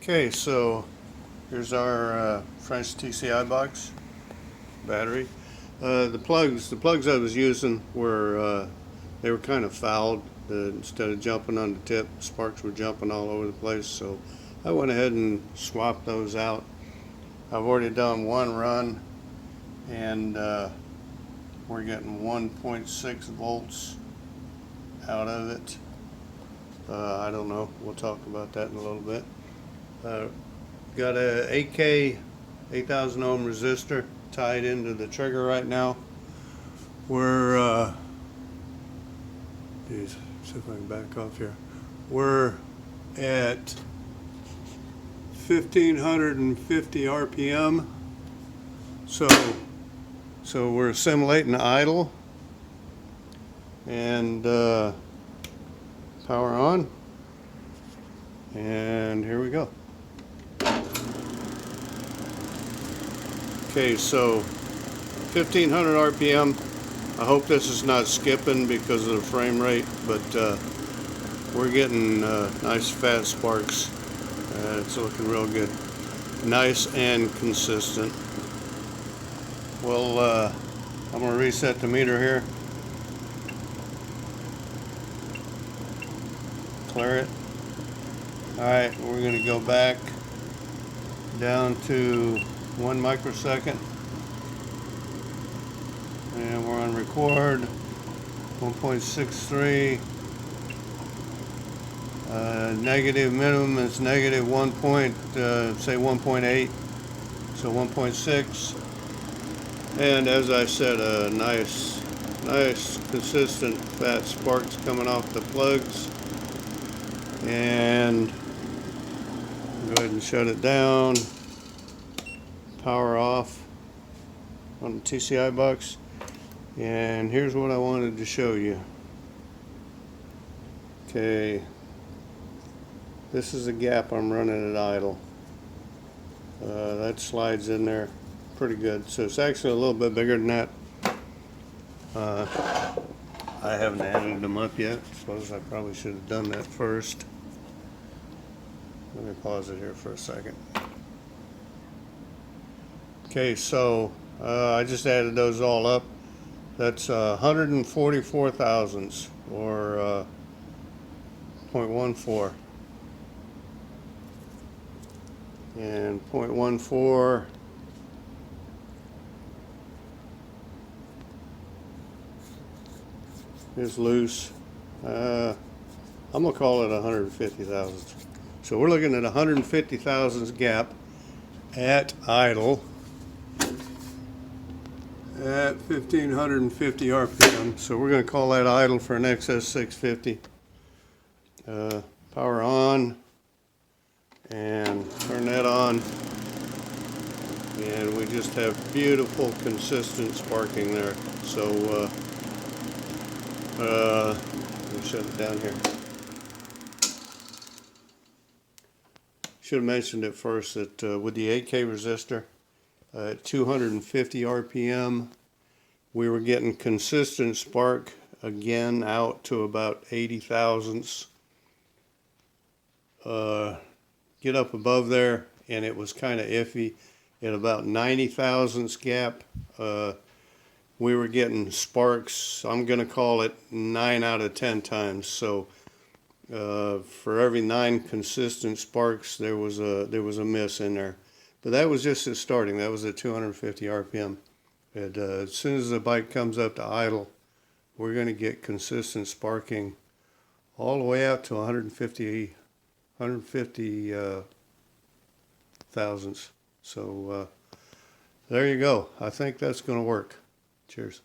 Okay, so here's our French TCI box battery. The plugs I was using were they were kind of fouled. Instead of jumping on the tip, sparks were jumping all over the place. So I went ahead and swapped those out. I've already done one run, and we're getting 1.6 volts out of it. I don't know. We'll talk about that in a little bit. Got a 8K 8,000 ohm resistor tied into the trigger right now. We're see if I can back off here. We're at 1550 RPM. So we're assimilating idle, and power on, and here we go. Okay, so 1500 RPM. I hope this is not skipping because of the frame rate, but we're getting nice fat sparks. It's looking real good. Nice and consistent. Well, I'm going to reset the meter here. Clear it. Alright, we're going to go back down to 1 microsecond, and we're on record. 1.63. Negative minimum is negative 1.8, so 1.6. And as I said, nice consistent fat sparks coming off the plugs. And go ahead and shut it down. Power off on the TCI box. And here's what I wanted to show you. Okay, this is the gap I'm running at idle. That slides in there pretty good. So it's actually a little bit bigger than that. I haven't added them up yet. Suppose I probably should have done that first. Let me pause it here for a second. Okay, so I just added those all up. That's 144 thousandths, or 0.14. And 0.14 is loose. I'm going to call it 150 thousandths. So we're looking at 150 thousandths gap at idle at 1550 RPM. So we're going to call that idle for an XS650. Power on, and turn that on, and we just have beautiful consistent sparking there. So let me shut it down here. Should have mentioned it first that with the 8K resistor at 250 RPM, we were getting consistent spark again out to about 80 thousandths. Get up above there, and it was kind of iffy. At about 90 thousandths gap, we were getting sparks. I'm going to call it 9 out of 10 times. So for every 9 consistent sparks, there was a miss in there. But that was just at starting. That was at 250 RPM. And as soon as the bike comes up to idle, we're going to get consistent sparking all the way out to 150 thousandths. So there you go. I think that's going to work. Cheers.